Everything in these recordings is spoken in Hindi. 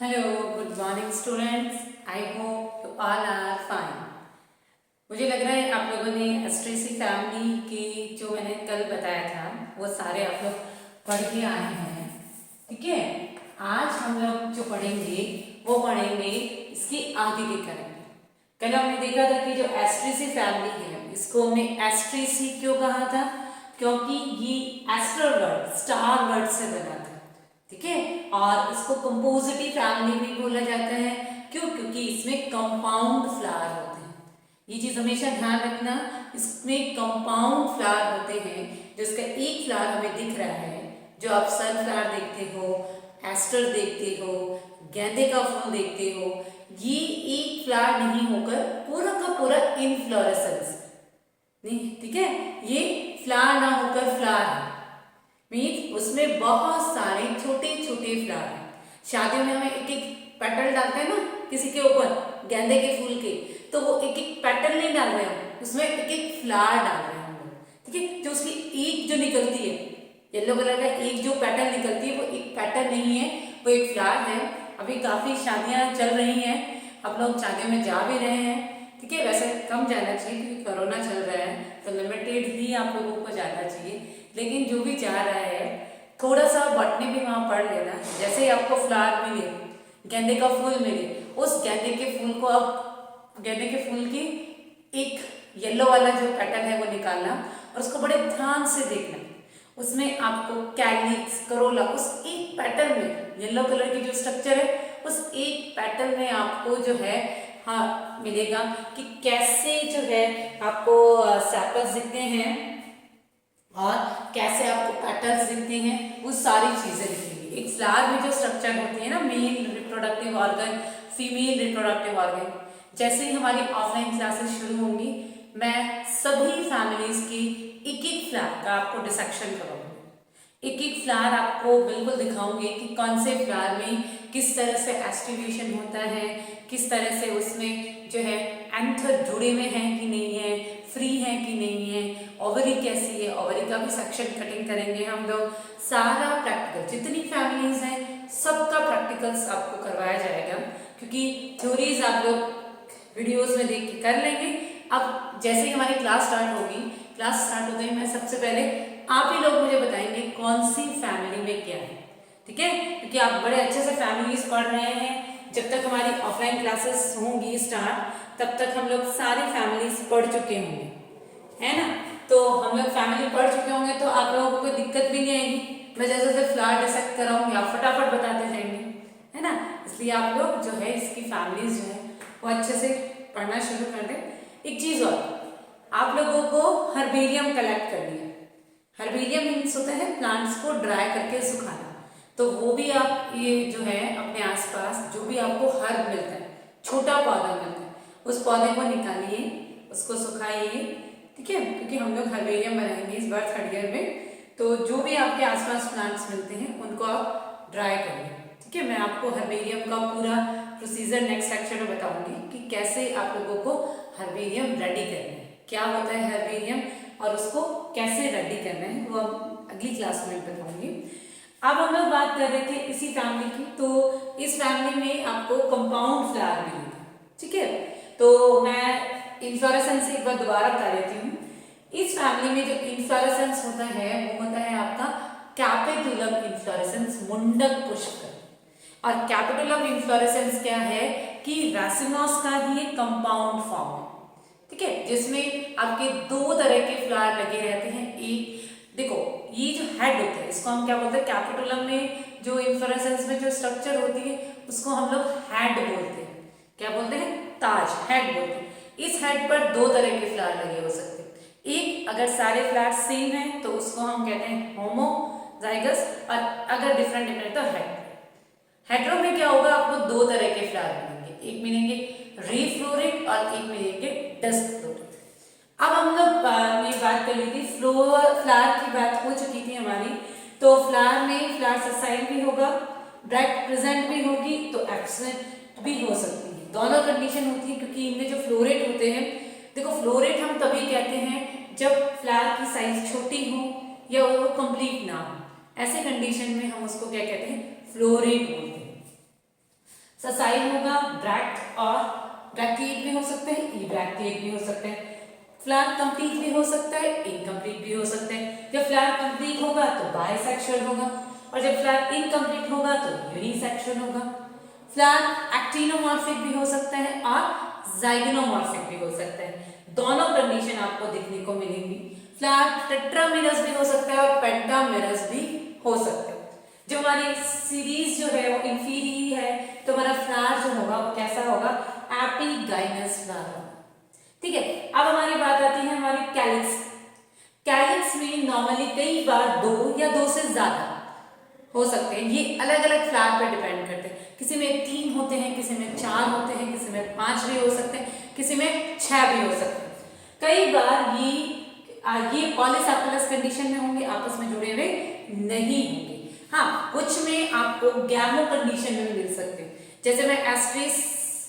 Hello, good morning students. I hope you all are fine. मुझे लग रहा है आप लोगों ने एस्ट्रेसी फैमिली की जो मैंने कल बताया था वो सारे आप लोग पढ़ के आए हैं। ठीक है, आज हम लोग जो पढ़ेंगे वो पढ़ेंगे इसकी आगे की करेंगे। कल हमने देखा था कि जो एस्ट्रेसी फैमिली है इसको हमने एस्ट्रेसी क्यों कहा था, क्योंकि ये एस्टर वर्ड स्टार वर्ड से बना था। ठीक है, और इसको कंपोजिटिव फैमिली भी बोला जाता है। क्यों? क्योंकि इसमें कंपाउंड फ्लावर होते हैं। ये चीज हमेशा ध्यान रखना, इसमें कंपाउंड फ्लावर होते हैं। जिसका एक फ्लावर हमें दिख रहा है, जो आप सनफ्लावर देखते हो, एस्टर देखते हो, गेंदे का फूल देखते हो, ये एक फ्लावर नहीं होकर पूरा का पूरा इनफ्लोरेसेंस नहीं। ठीक है, ये फ्लावर ना होकर फ्लावर है, मीन्स उसमें बहुत सारे छोटे छोटे फ्लावर हैं। शादियों में हमें एक एक पेटल डालते हैं ना किसी के ऊपर गेंदे के फूल के, तो वो एक एक पेटल नहीं डाल रहे हैं, उसमें एक एक फ्लावर डाल रहे हैं हम लोग। ठीक है, जो उसकी एक जो निकलती है येलो कलर का एक जो पेटल निकलती है वो एक पेटल नहीं है, वो एक फ्लावर है। अभी काफी शादियां चल रही हैं, आप लोग शादियों में जा भी रहे हैं। ठीक है, वैसे कम जाना चाहिए क्योंकि कोरोना चल रहा है, तो लिमिटेड ही आप लोगों को जाना चाहिए। लेकिन जो भी जा रहा है थोड़ा सा बटने भी वहां पढ़ लेना। जैसे ही आपको फ्लावर मिले, गेंदे का फूल मिले, उस गेंदे के फूल को अब गेंदे के फूल की एक येलो वाला जो पेटल है वो निकालना और उसको बड़े ध्यान से देखना। उसमें आपको कैलिक्स, करोला, उस एक पेटल में येलो कलर की जो स्ट्रक्चर है उस एक पेटल में आपको जो है हाँ मिलेगा कि कैसे जो है आपको सैपल्स दिखते हैं और कैसे आपको पैटर्न्स दिखते हैं, वो सारी चीजें दिखेंगी। एक फ्लावर में जो स्ट्रक्चर होती है ना, male reproductive organ, female reproductive organ, जैसे ही हमारी ऑफलाइन क्लासेस शुरू होंगी मैं सभी फैमिलीज की एक एक फ्लावर का आपको डिसेक्शन करूंगी। एक एक फ्लावर आपको बिल्कुल दिखाऊंगी कि कौन से फ्लावर में किस तरह से एस्टिवेशन होता है, किस तरह से उसमें जो है एंथर जुड़े हुए हैं कि नहीं है, फ्री है कि नहीं है, ओवरी कैसी है, ओवरी का भी सेक्शन कटिंग करेंगे हम लोग। सारा प्रैक्टिकल, जितनी फैमिलीज हैं सबका प्रैक्टिकल्स आपको करवाया जाएगा, क्योंकि थ्योरीज आप लोग वीडियोस में देख के कर लेंगे। अब जैसे ही हमारी क्लास स्टार्ट होगी, क्लास स्टार्ट होते ही मैं सबसे पहले आप ही लोग मुझे बताएंगे कौन सी फैमिली में क्या है। ठीक है, क्योंकि आप बड़े अच्छे से फैमिलीज पढ़ रहे हैं। जब तक हमारी ऑफलाइन क्लासेस होंगी स्टार्ट, तब तक हम लोग सारी फैमिलीज पढ़ चुके होंगे, है ना। तो हम लोग फैमिली पढ़ चुके होंगे तो आप लोगों को कोई दिक्कत भी नहीं आएगी। मैं जैसे जैसे फ्लावर डिसेक्ट कराऊंगी आप फटाफट बताते जाएंगे, है ना। इसलिए आप लोग जो है इसकी फैमिलीज जो है वो अच्छे से पढ़ना शुरू कर दें। एक चीज और, आप लोगों को हर्बेरियम कलेक्ट करनी है। हर्बेरियम मीन्स होता है प्लांट्स को ड्राई करके सुखाना। तो वो भी आप ये जो है अपने आसपास जो भी आपको हर्ब मिलता है, छोटा पौधा मिलता है, उस पौधे को निकालिए, उसको सुखाइए। ठीक है, क्योंकि हम लोग हर्बेरियम बनाएंगे इस बार थर्ड ईयर में, तो जो भी आपके आसपास प्लांट्स मिलते हैं उनको आप ड्राई करिए। ठीक है, मैं आपको हर्बेरियम का पूरा प्रोसीजर नेक्स्ट सेक्शन में बताऊंगी कि कैसे आप लोगों को हर्बेरियम रेडी करना है, क्या होता है हर्बेरियम और उसको कैसे रेडी करना है, वो हम अगली क्लास में बताऊंगी। अब हम लोग बात कर रहे थे इसी फैमिली की, तो इस फैमिली में आपको कंपाउंड फ्लावर मिलेगा। ठीक है, तो मैं इन्फ्लोरेसेंस एक बार दोबारा बता देती हूँ। इस फैमिली में जो इन्फ्लोरेसेंस होता है वो होता है आपका कैपिटुलम इन्फ्लोरेसेंस, मुंडक पुष्प। और कैपिटुलम इन्फ्लोरेसेंस क्या है कि रासिनोस का ही एक कंपाउंड फॉर्म है। ठीक है, जिसमें आपके दो तरह के फ्लावर लगे रहते हैं। एक देखो, ये जो हेड होता है इसको हम क्या बोलते हैं, कैपिटुलम में जो इन्फ्लोरेसेंस में जो स्ट्रक्चर होती है उसको हम लोग हेड बोलते हैं। क्या बोलते हैं? ताज, हेड बोलते हैं। इस हेड पर दो तरह के फ्लावर लगे हो सकते हैं। एक, अगर सारे फ्लावर सेम है तो उसको हम कहते हैं होमोजाइगस, और अगर डिफरेंट डिफरेंट तो हेड। हेड्रो में क्या होगा, आपको दो तरह के फ्लावर मिलेंगे, एक मिलेंगे रीफ्लोरेट और एक मिलेंगे डिस्कफ्लोरेट। अब हम लोग ने बात कर ली थी फ्लावर की बात हो चुकी थी हमारी, तो फ्लावर में फ्लावर ससाइल भी होगा, डायरेक्ट प्रेजेंट भी होगी, तो एब्सेंट भी हो सकती है। दोनों कंडीशन होती है, क्योंकि इनमें जो फ्लोरेट होते हैं, देखो फ्लोरेट हम तभी कहते हैं जब फ्लावर की साइज छोटी हो या वो कंप्लीट ना हो, ऐसे कंडीशन में हम उसको क्या कहते हैं, फ्लोरेट बोलते हैं। ससाइल होगा ब्रैक्ट, और ब्रैक्टिएट भी हो सकते हैं, ई ब्रैक्टिएट भी हो सकते हैं। फ्लावर कंप्लीट भी हो सकता है, इनकम्प्लीट भी हो सकते हैं। जब फ्लावर कंप्लीट होगा तो बाइसेक्सुअल होगा, और जब फ्लावर इनकम्प्लीट होगा तो यूनिसेक्सुअल होगा। फ्लावर एक्टिनोमॉर्फिक भी हो सकता है और जाइगोनोमॉर्फिक भी हो सकता है। दोनों कंडीशन आपको देखने को मिलेंगी। फ्लावर टेट्रामेरस भी हो सकता है और पेंटामेरस भी हो सकता है। जो हमारी सीरीज जो है वो इंफीरी है, तो हमारा फ्लावर जो होगा वो कैसा होगा, एपिगाइनस फ्लावर होगा। ठीक है, अब हमारी बात आती है हमारी कैलिक्स। कैलिक्स में नॉर्मली कई बार दो या दो से ज्यादा हो सकते हैं। ये अलग अलग फ्लावर पर डिपेंड करते हैं। किसी में 3 होते हैं, किसी में 4 होते हैं, किसी में 5 भी हो सकते हैं, किसी में 6 भी हो सकते हैं। कई बार ये पॉलीसेपेलस कंडीशन में होंगे, आपस में जुड़े हुए नहीं होंगे। हाँ, कुछ में आपको गैमो कंडीशन में मिल सकते हैं। जैसे मैं एस्ट्रेस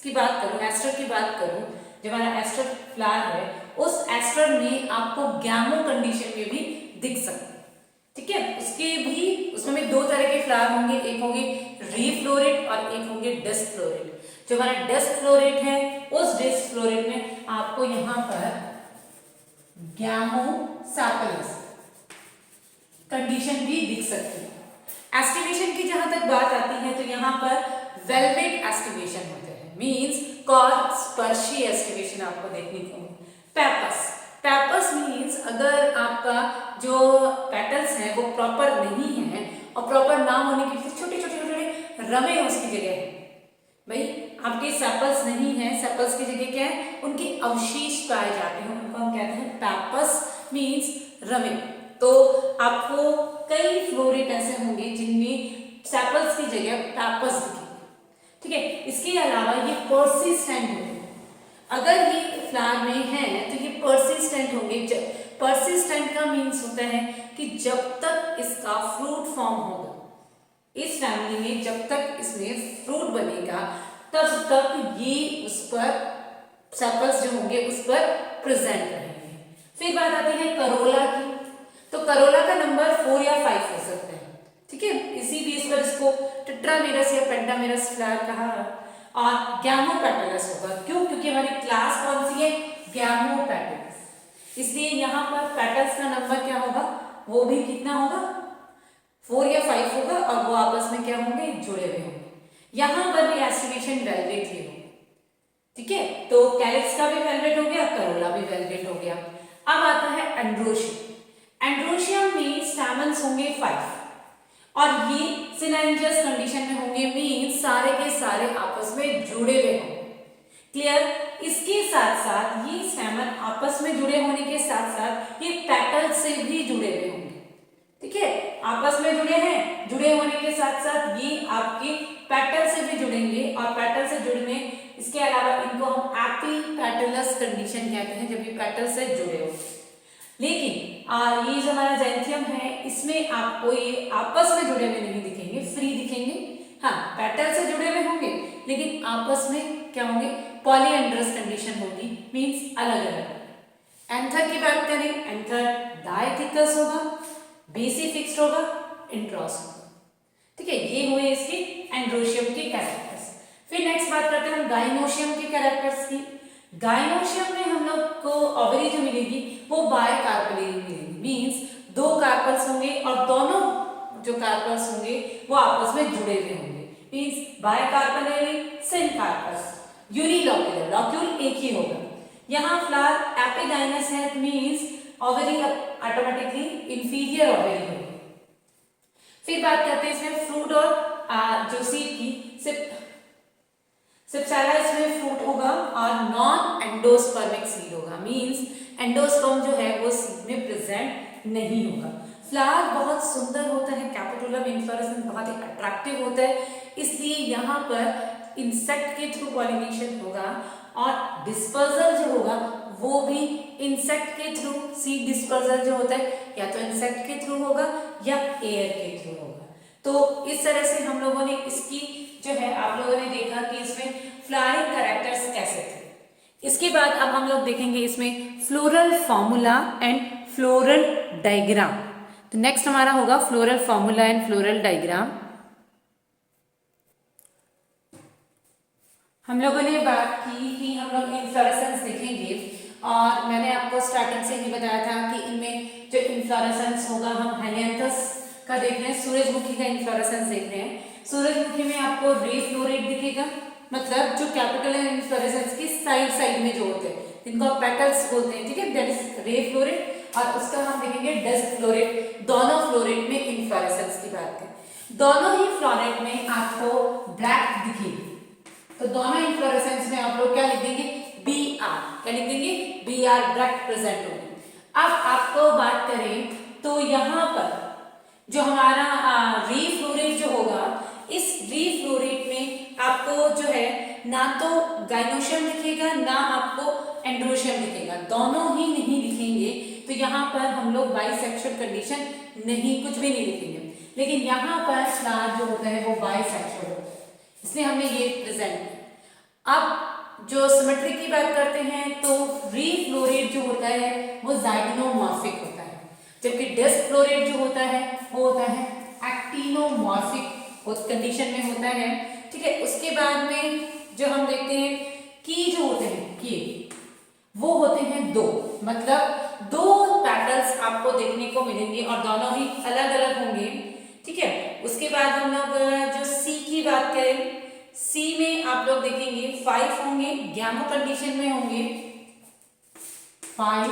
की बात करूं, एस्टर की बात करूं, जो हमारा एस्टर फ्लावर है, उस एस्टर में आपको गैमो कंडीशन में भी दिख सकते हैं। ठीक है, उसमें भी 2 तरह के फ्लावर होंगे, एक होंगे रीफ्लोरेट और एक होंगे डिस्फ्लोरेट। जो हमारा डिस्फ्लोरेट है, उस डिस्फ्लोरेट में आपको यहाँ पर गैमोसेपेलस कंडीशन भी दिख सकती है। एस्टिवेशन की जहां तक बात आती है तो यहाँ पर वेलवेट एस्टिवेशन होते हैं, मींस कॉर्ड स्पर्शी एस्टिवेशन आपको देखने को पेपस। पेपस मींस अगर आपका जो पेटल्स हैं वो प्रॉपर नहीं है, और प्रॉपर ना होने की वजह से छोटे छोटे छोटे रमे उसकी जगह है। भाई आपके सेपल्स नहीं है, सेपल्स की जगह क्या है, उनके अवशेष पाए जाते हैं, उनको हम कहते हैं पेपस मींस रमे। तो आपको कई फ्लोरेट ऐसे होंगे जिनमें सेपल्स की जगह पेपस दिखेंगे। ठीक है, इसके अलावा ये पर्सिस्टेंट होंगे। अगर ये फ्लावर में है तो ये पर्सिस्टेंट होंगे। पर्सिस्टेंट का मीन्स होता है कि जब तक इसका फ्रूट फॉर्म होगा, इस फैमिली में जब तक इसमें फ्रूट बनेगा तब तक ये उस पर सेपल्स जो होंगे उस पर प्रेजेंट रहेंगे। फिर बात आती है करोला की। तो करोला का नंबर 4 या 5 हो सकता है। ठीक है, इसी बेस पर इसको टेट्रामेरस या पेंटामेरस फ्लावर कहा। और गैमोपेटलस होगा, क्यों? क्योंकि हमारी क्लास कौन सी है, गैमोपेटलस। इसलिए यहाँ पर पेटल्स का नंबर क्या होगा, वो भी कितना होगा, 4 या 5 होगा, और वो आपस में क्या होंगे, जुड़े हुए होंगे। यहाँ पर भी एस्टिवेशन वेलवेट ही होगा। ठीक है, तो कैलिक्स का भी वेलवेट हो गया, करोला भी वेलवेट हो गया। अब आता है एंड्रोशियम। एंड्रोशियम में स्टैमेंस होंगे 5, और ये सिनेंजियस कंडीशन में होंगे, मींस सारे के सारे आपस में जुड़े हुए होंगे। क्लियर? इसके साथ साथ ये स्टैमेन आपस में जुड़े होने के साथ साथ ये पेटल से भी जुड़े हुए होंगे। ठीक है, आपस में जुड़े हैं, जुड़े होने के साथ साथ ये आपके पेटल से भी जुड़ेंगे, और पेटल से जुड़ने इसके अलावा इनको हम एपीपेटलस कंडीशन कहते हैं, जब ये पेटल से जुड़े हो। लेकिन ये जो हमारा ज़ैंथियम है, इसमें आपको ये आपस में जुड़े हुए नहीं दिखेंगे, फ्री दिखेंगे। हाँ, पेटल से जुड़े हुए होंगे लेकिन आपस में क्या होंगे, पॉलीएंड्रस कंडीशन होगी, मींस अलग अलग। एंथर की बात करें, एंथर डायथिकस होगा, बेसी फिक्स्ड होगा, इंट्रॉस होगा। ठीक है, ये हुए इसके एंड्रोशियम के कैरेक्टर्स। फिर नेक्स्ट बात करते हैं हम गाइनोशियम के कैरेक्टर्स की। गाइनोशियम में हम लोग को ओवरी जो मिलेगी वो बायकार्पेलियरी मिलेगी, मींस 2 कार्पल्स होंगे और दोनों जो कार्पल्स होंगे वो आपस में जुड़े हुए होंगे, मींस बायकार्पेलियरी सिनकार्पस। यूनिलोक्यूलर, लॉक्यूल एक ही होगा। यहाँ फ्लावर एपिगाइनस है, means ovary automatically inferior ovary होगी। फिर बात करते हैं इसमें फ्रूट और जो सीड की, सिप्साला इसमें फ्रूट होगा और नॉन एंडोस्पर्मिक सीड होगा, मींस एंडोस्पर्म जो है वो सीड में प्रेजेंट नहीं होगा। फ्लावर बहुत सुंदर होता है, कैपिटुलम इन्फ्लोरेसेंस बहुत ही अट्रैक्टिव होता है, इसलिए यहाँ पर इंसेक्ट के थ्रू पॉलिनेशन होगा, और डिस्पर्सल जो होगा वो भी इंसेक्ट के थ्रू। सीड डिस्पर्सल जो होता है या तो इंसेक्ट के थ्रू होगा या एयर के थ्रू होगा। तो इस तरह से हम लोगों ने इसकी जो है, आप लोगों ने देखा कि इसमें फ्लावरिंग कैरेक्टर्स कैसे थे। इसके बाद अब हम लोग देखेंगे इसमें floral formula and floral diagram. तो नेक्स्ट हमारा होगा floral formula and floral diagram. हम लोगों ने बात की कि हम लोग इन्फ्लोरेसेंस देखेंगे और मैंने आपको स्टार्टिंग से ही बताया था कि इनमें जो इन्फ्लोरेसेंस होगा हम हेलियांथस का देख रहे हैं, सूरजमुखी का इन्फ्लोरेसेंस देख रहे हैं। सूरजमुखी में आपको रे फ्लोरेट दिखेगा, मतलब जो कैपिटल है इन्फ्लोरेसेंस की साइड साइड में जो होते हैं जिनको आप पेटल्स बोलते हैं, ठीक है, दैट इज रे फ्लोरेट। और उसका हम देखेंगे डिस्क फ्लोरेट। दोनों फ्लोरेट में इन्फ्लोरेसेंस की बात करें, दोनों ही फ्लोरेट में आपको ब्लैक दिखेगी, तो दोनों इन्फ्लोरेसेंस में आप लोग क्या लिख देंगे, बी आर, क्या लिख देंगे, बी आर ब्रैक्ट प्रेजेंट होगी। अब आपको बात करें तो यहाँ पर जो हमारा री फ्लोरेट जो होगा, इस री फ्लोरेट में आपको जो है ना तो गाइनोशियम दिखेगा ना आपको एंड्रोशियम दिखेगा, दोनों ही नहीं दिखेंगे। तो यहाँ पर हम लोग बाइसेक्सुअल कंडीशन नहीं, कुछ भी नहीं लिखेंगे, लेकिन यहाँ पर फ्लावर जो होता है वो बाइसेक्सुअल होता है, इसलिए हमने ये प्रेजेंट किया। अब जो सिमेट्री की बात करते हैं तो री फ्लोरेट जो होता है वो जाइगोनोमॉर्फिक होता है, जबकि डिस्क फ्लोरेट जो होता है वो होता है एक्टिनोमॉर्फिक उस कंडीशन में होता है, ठीक है। उसके बाद में जो हम देखते हैं की जो होते हैं की वो होते हैं दो, मतलब दो पेटल्स आपको देखने को मिलेंगे और दोनों ही अलग अलग होंगे, ठीक है। उसके बाद हम लोग जो सी की बात करें, सी में आप लोग देखेंगे 5 होंगे, गैमो कंडीशन में होंगे 5,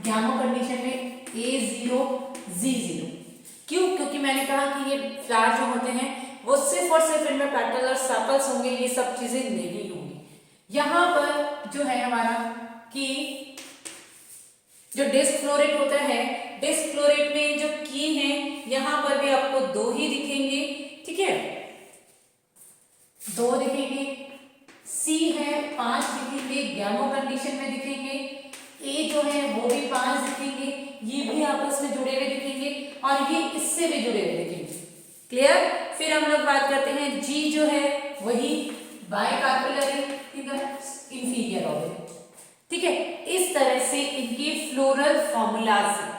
गैमो कंडीशन में A0 Z0। क्यों? क्योंकि मैंने कहा कि ये फ्लावर जो होते हैं वो सिर्फ और सिर्फ इनमें पेटल और सेपल्स होंगे, ये सब चीजें नहीं होंगी। यहाँ पर जो है हमारा कि जो डिस्क फ्लोरेट होता है, डिस्क फ्लोरेट में जो की है यहाँ पर भी आपको दो ही दिखेंगे, ठीक है, दो दिखेंगे। सी है 5 दिखेंगे, गैमो कंडीशन में दिखेंगे। ए जो है वो भी 5 दिखेंगे, ये भी आपस में जुड़े हुए दिखेंगे और ये इससे भी जुड़े हुए दिखेंगे। क्लियर? फिर हम लोग बात करते हैं जी जो है वही बाइकार्पुलरी इंफीरियर ऑर्बिट, ठीक है। इस तरह से इनके फ्लोरल फॉर्मूलाज है,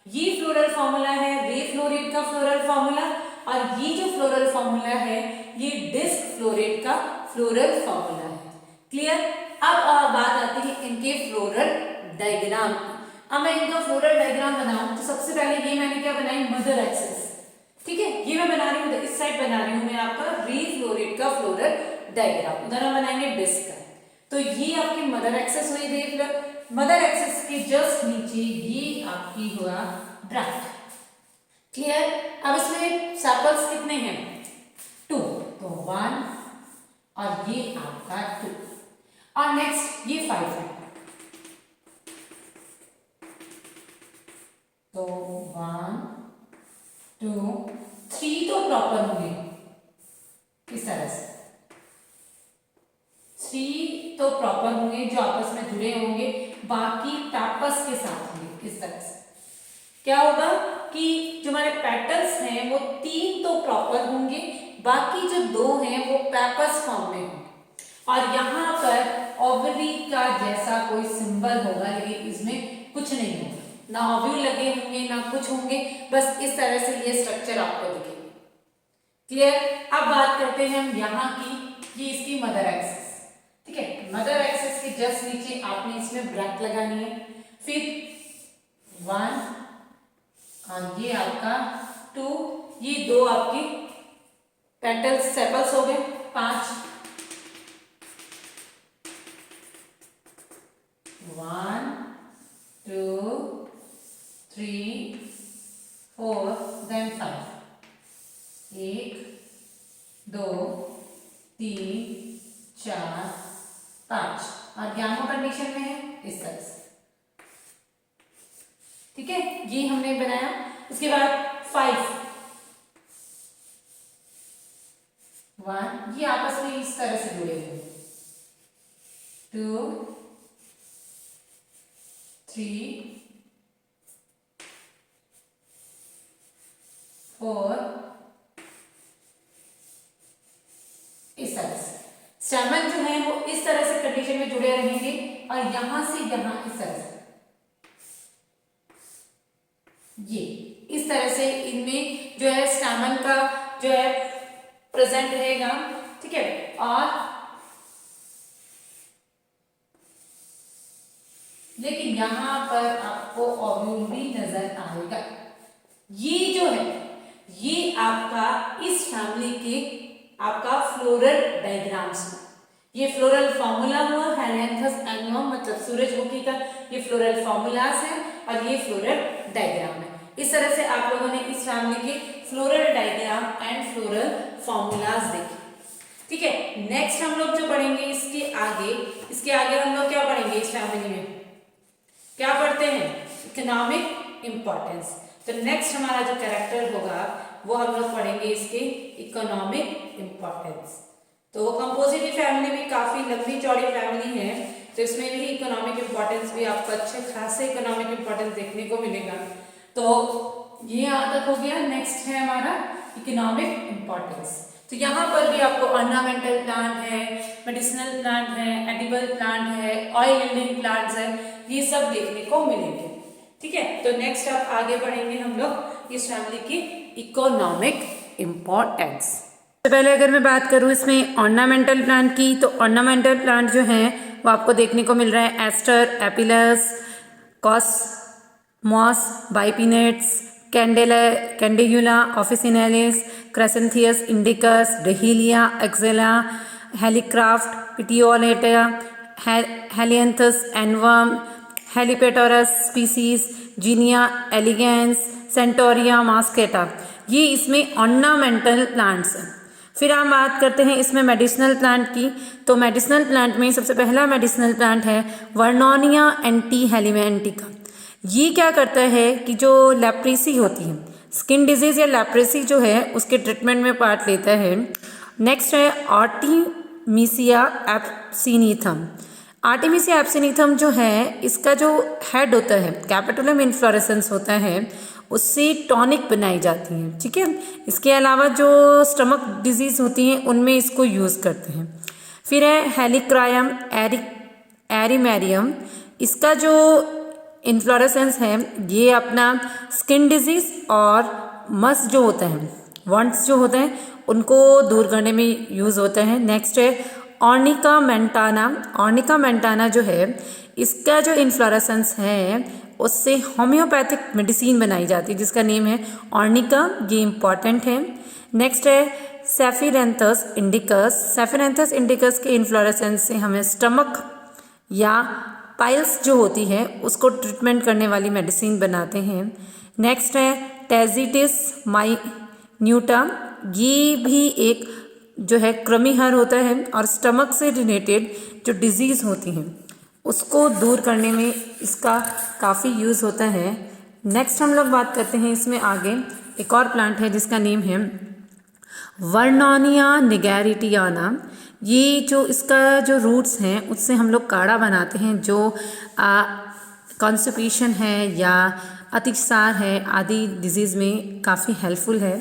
ये फ्लोरल फॉर्मूला है रे फ्लोरेट का फ्लोरल फॉर्मूला, और ये जो फ्लोरल फॉर्मूला है ये डिस्क फ्लोरेट का फ्लोरल फॉर्मूला है। क्लियर? अब बात आती है इनके फ्लोरल डायग्राम की। अब मैं इनका फ्लोरल डायग्राम बनाऊं तो सबसे पहले ये मैंने क्या बनाई, मदर एक्सिस, ठीक है, ये मैं बना रही हूँ इस साइड बना रही हूँ मैं आपका री फ्लोरेट का फ्लोरल डायग्राम, उधर हम बनाएंगे डिस्क का। तो ये आपकी मदर एक्सिस हुई, देख लो मदर एक्सिस के जस्ट नीचे ये आपकी हुआ ब्रैक्ट। क्लियर? अब इसमें सेपल्स कितने हैं, 2, तो 1 और ये आपका 2 और नेक्स्ट ये 5 है, तो 1 2 3 तो प्रॉपर होंगे इस तरह से, 3 तो प्रॉपर होंगे जो आपस में जुड़े होंगे, बाकी टैपस के साथ होंगे इस तरह से। क्या होगा कि जो हमारे पेटल्स हैं वो 3 तो प्रॉपर होंगे, बाकी जो 2 हैं वो पैपस फॉर्म में होंगे, और यहाँ पर ओवरी का जैसा कोई सिंबल होगा, लेकिन इसमें कुछ नहीं होगा, ना ओव्यूल लगे होंगे ना कुछ होंगे, बस इस तरह से ये स्ट्रक्चर आपको दिखेगा। क्लियर? अब बात करते हैं हम यहाँ की, ये इसकी मदर एक्सिस, ठीक है, मदर एक्सिस के जस्ट नीचे आपने इसमें ब्रैकेट लगानी है, फिर 1 और ये आपका 2, ये 2 आपकी पेटल्स सेपल्स हो गए, 5 1 2 3 4 देन 5, 1 2 3 4 5 और गैमो कंडीशन में है इस तरह से, ठीक है, ये हमने बनाया। उसके बाद 5 1 ये आपस में इस तरह से जुड़े हुए, 2 3 4 इस तरह से। स्टैमेन जो है वो इस तरह से कंडीशन में जुड़े रहेंगे और यहां से यहां इस तरह से, ये इस तरह से इनमें जो है स्टैमेन का जो है प्रेजेंट रहेगा, ठीक है। और यहाँ पर आपको ओव्यूल भी नजर आएगा। ये जो है ये आपका इस फैमिली के आपका फ्लोरल डायग्राम्स में, ये फ्लोरल फॉर्मूला हुआ हेलियांथस एन्युअम, मतलब सूरजमुखी का ये फ्लोरल फॉर्मूलास है और ये फ्लोरल डायग्राम है। इस तरह से आप लोगों ने इस फैमिली के floral diagram and floral formulas देखे। ठीक है, नेक्स्ट हम लोग जो पढ़ेंगे इसके आगे हम लोग क्या पढ़ेंगे, इस फैमिली में क्या पढ़ते हैं, इकोनॉमिक इंपॉर्टेंस। तो नेक्स्ट हमारा जो कैरेक्टर होगा वो हम लोग पढ़ेंगे इसके इकोनॉमिक इंपॉर्टेंस। तो कंपोजिटिव फैमिली भी काफी लंबी चौड़ी फैमिली है, तो इसमें भी इकोनॉमिक इंपॉर्टेंस भी आपको अच्छे खासे इकोनॉमिक इंपॉर्टेंस देखने को मिलेगा। तो ये यहाँ तक हो गया। नेक्स्ट है हमारा इकोनॉमिक इंपॉर्टेंस। तो यहाँ पर भी आपको ऑर्नामेंटल प्लांट है, मेडिसिनल प्लांट है, एडिबल प्लांट है, ऑयल यील्डिंग प्लांट्स है, ये सब देखने को मिलेंगे। ठीक है, तो नेक्स्ट आप आगे बढ़ेंगे हम लोग इस फैमिली की इकोनॉमिक इंपॉर्टेंस। सबसे पहले अगर मैं बात करूँ इसमें ऑर्नामेंटल प्लांट की, तो ऑर्नामेंटल प्लांट जो है वो आपको देखने को मिल रहा है एस्टर, एपिलस, कॉसमॉस, बाइपिनेट्स, कैंडेगुला, ऑफिसिनेलिस, क्रेसेंथियस इंडिकस, डेहिलिया, एक्सेला, हेलिक्राफ्ट, पिटियोलेटा, हेलियांथस एन्युअम, हेलिपेटोरस species, zinnia elegans, centaurea moschata, ये इसमें ऑर्नामेंटल प्लांट्स हैं। फिर हम बात करते हैं इसमें मेडिसिनल प्लांट की। तो मेडिसिनल प्लांट में सबसे पहला मेडिसिनल प्लांट है वर्नोनिया एंटीहेलिमेंटिका। ये क्या करता है कि जो लेप्रेसी होती है, स्किन डिजीज या लेप्रेसी जो है उसके ट्रीटमेंट में पार्ट लेता है। नेक्स्ट है आर्टेमिसिया एब्सिनिथम। आर्टेमिसिया एब्सिनिथम जो है इसका जो हेड होता है, कैपिटुलम इन्फ्लोरेसेंस होता है, उससे टॉनिक बनाई जाती है। ठीक है, इसके अलावा जो स्टमक डिजीज होती हैं उनमें इसको यूज़ करते हैं। फिर है हेलिक्रायम एरिमेरियम। इसका जो इन्फ्लोरेसेंस है ये अपना स्किन डिजीज और मस जो होता है, वॉन्ट्स जो होते हैं उनको दूर करने में यूज़ होता है। नेक्स्ट है ऑर्निका मेंटाना। ऑर्निका मेंटाना जो है इसका जो इन्फ्लोरेसेंस है उससे होम्योपैथिक मेडिसिन बनाई जाती है जिसका नेम है ऑर्निका, ये इम्पॉर्टेंट है। नेक्स्ट है सेफिरेंथस इंडिकस। सेफिरेंथस इंडिकस के इन्फ्लोरेसेंस से हमें स्टमक या पाइल्स जो होती है उसको ट्रीटमेंट करने वाली मेडिसिन बनाते हैं। नेक्स्ट है टेजिटिस माइन्यूटा। ये भी एक जो है कृमिहार होता है और स्टमक से रिलेटेड जो डिजीज़ होती हैं उसको दूर करने में इसका काफ़ी यूज़ होता है। नेक्स्ट हम लोग बात करते हैं इसमें आगे एक और प्लांट है जिसका नेम है वर्नोनिया निगेरिटियाना। ये जो इसका जो रूट्स हैं उससे हम लोग काढ़ा बनाते हैं, जो कॉन्स्टिपेशन है या अतिसार है आदि डिजीज़ में काफ़ी हेल्पफुल है।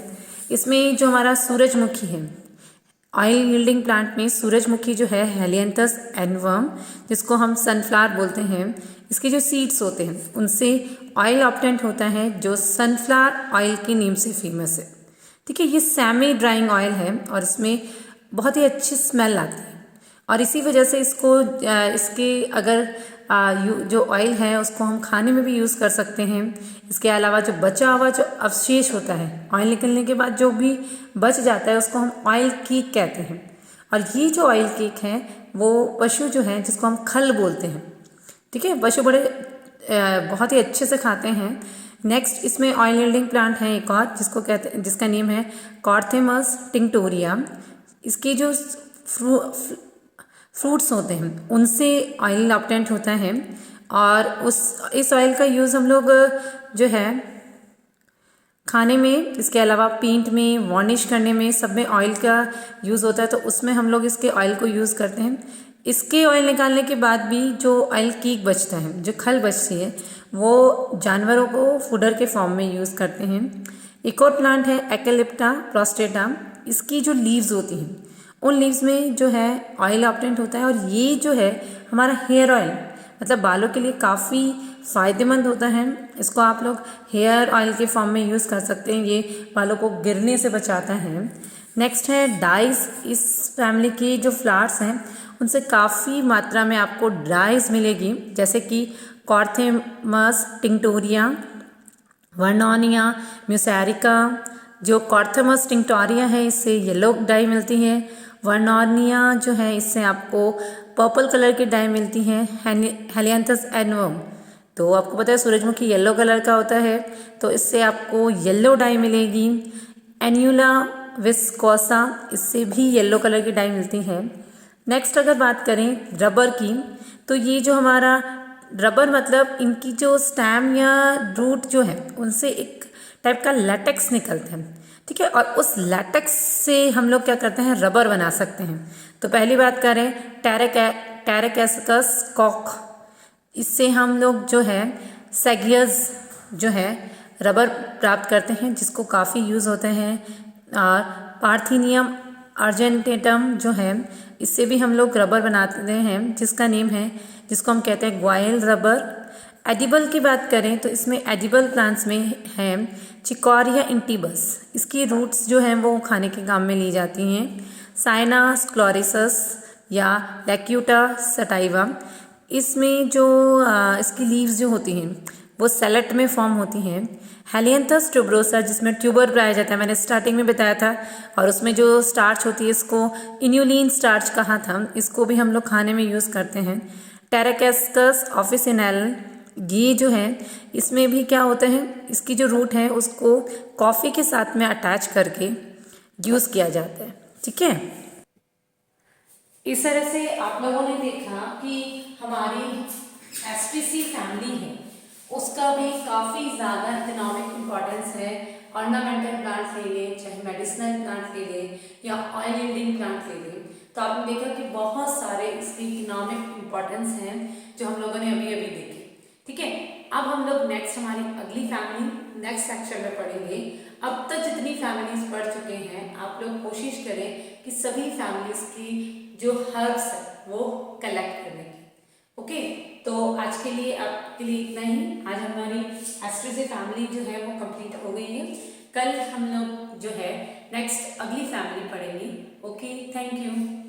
इसमें जो हमारा सूरजमुखी है, ऑयल यील्डिंग प्लांट में सूरजमुखी जो है हेलियांथस एन्युअम, जिसको हम सनफ्लावर बोलते हैं, इसके जो सीड्स होते हैं उनसे ऑयल ऑब्टेंट होता है जो सनफ्लावर ऑयल की नेम से फेमस है। ठीक है, ये सेमी ड्राइंग ऑयल है और इसमें बहुत ही अच्छी स्मेल आती है और इसी वजह से इसको इसके अगर जो ऑयल है उसको हम खाने में भी यूज़ कर सकते हैं। इसके अलावा जो बचा हुआ जो अवशेष होता है, ऑयल निकलने के बाद जो भी बच जाता है उसको हम ऑयल केक कहते हैं। और ये जो ऑयल केक है वो पशु जो है जिसको हम खल बोलते हैं, ठीक है, पशु बड़े बहुत ही अच्छे से खाते हैं। नेक्स्ट इसमें ऑयल यील्डिंग प्लांट है एक और जिसको कहते हैं, जिसका नेम है कॉर्थेमस टिंक्टोरिया। इसकी जो फ्रूट्स होते हैं उनसे ऑयल ऑब्टेंट होता है और इस ऑयल का यूज़ हम लोग जो है खाने में, इसके अलावा पेंट में, वार्निश करने में, सब में ऑयल का यूज़ होता है, तो उसमें हम लोग इसके ऑयल को यूज़ करते हैं। इसके ऑयल निकालने के बाद भी जो ऑयल केक बचता है, जो खल बचती है, वो जानवरों को फूडर के फॉर्म में यूज़ करते हैं। एक और प्लांट है एक्लिप्टा प्रोस्टेटा। इसकी जो लीव्स होती हैं उन लीव्स में जो है ऑयल ऑब्टेंट होता है और ये जो है हमारा हेयर ऑयल, मतलब बालों के लिए काफ़ी फ़ायदेमंद होता है। इसको आप लोग हेयर ऑयल के फॉर्म में यूज़ कर सकते हैं, ये बालों को गिरने से बचाता है। नेक्स्ट है डाइज। इस फैमिली की जो फ्लावर्स हैं उनसे काफ़ी मात्रा में आपको डाइज मिलेगी, जैसे कि कॉर्थेमस टिंक्टोरिया, वर्नोनिया म्यूसेरिका। जो कॉर्थेमस टिंक्टोरिया है इससे येलो डाई मिलती है। वर्नोनिया जो है इससे आपको पर्पल कलर की डाई मिलती है। हेलियांथस एनवम, तो आपको पता है सूरजमुखी येलो कलर का होता है, तो इससे आपको येलो डाई मिलेगी। एन्यूला विस्कोसा, इससे भी येलो कलर की डाई मिलती है। नेक्स्ट अगर बात करें रबर की, तो ये जो हमारा रबर मतलब इनकी जो स्टेम या रूट जो है उनसे एक टाइप का लैटेक्स निकलता है, ठीक है, और उस लैटेक्स से हम लोग क्या करते हैं, रबर बना सकते हैं। तो पहली बात करें टेरेकैस्कस कॉक, इससे हम लोग जो है सेगियस जो है रबर प्राप्त करते हैं, जिसको काफ़ी यूज़ होते हैं। और पार्थिनियम अर्जेंटेटम जो है इससे भी हम लोग रबर बनाते हैं, जिसका नेम है, जिसको हम कहते हैं ग्वाइल रबर। एडिबल की बात करें तो इसमें एडिबल प्लांट्स में है चिकोरिया इंटीबस, इसकी रूट्स जो हैं वो खाने के काम में ली जाती हैं। साइनास क्लोरिसस या लैक्यूटा सटाइवा, इसमें जो इसकी लीव्स जो होती हैं वो सेलेट में फॉर्म होती हैं। हेलियांथस ट्यूबरोसा, जिसमें ट्यूबर पाया जाता है, मैंने स्टार्टिंग में बताया था, और उसमें जो स्टार्च होती है इसको इन्यूलिन स्टार्च कहा था, इसको भी हम लोग खाने में यूज़ करते हैं। टेरेकैस्कस ऑफिसिनेल, ये जो है इसमें भी क्या होता है, इसकी जो रूट है उसको कॉफ़ी के साथ में अटैच करके यूज़ किया जाता है, ठीक है। इस तरह से आप लोगों ने देखा कि हमारी एस्ट्रेसी फैमिली है उसका भी काफ़ी ज़्यादा इकोनॉमिक इम्पॉर्टेंस है। ऑर्नामेंटल प्लांट ले लें, चाहे मेडिसिनल प्लांट ले लें या ऑयल यील्डिंग प्लांट ले लें, तो आपने देखा कि बहुत सारे इसकी इकोनॉमिक इम्पॉर्टेंस हैं जो हम लोगों ने अभी अभी देखे, ठीक है। अब हम लोग नेक्स्ट हमारी अगली फैमिली नेक्स्ट सेक्शन में पढ़ेंगे। अब तक जितनी फैमिलीज पढ़ चुके हैं आप लोग कोशिश करें कि सभी फैमिलीज की जो हर्ब्स है वो कलेक्ट करने की, ओके। तो आज के लिए आपके लिए इतना ही। आज हमारी एस्ट्रेसी फैमिली जो है वो कंप्लीट हो गई है। कल हम लोग जो है नेक्स्ट अगली फैमिली पढ़ेंगे, ओके। Thank you.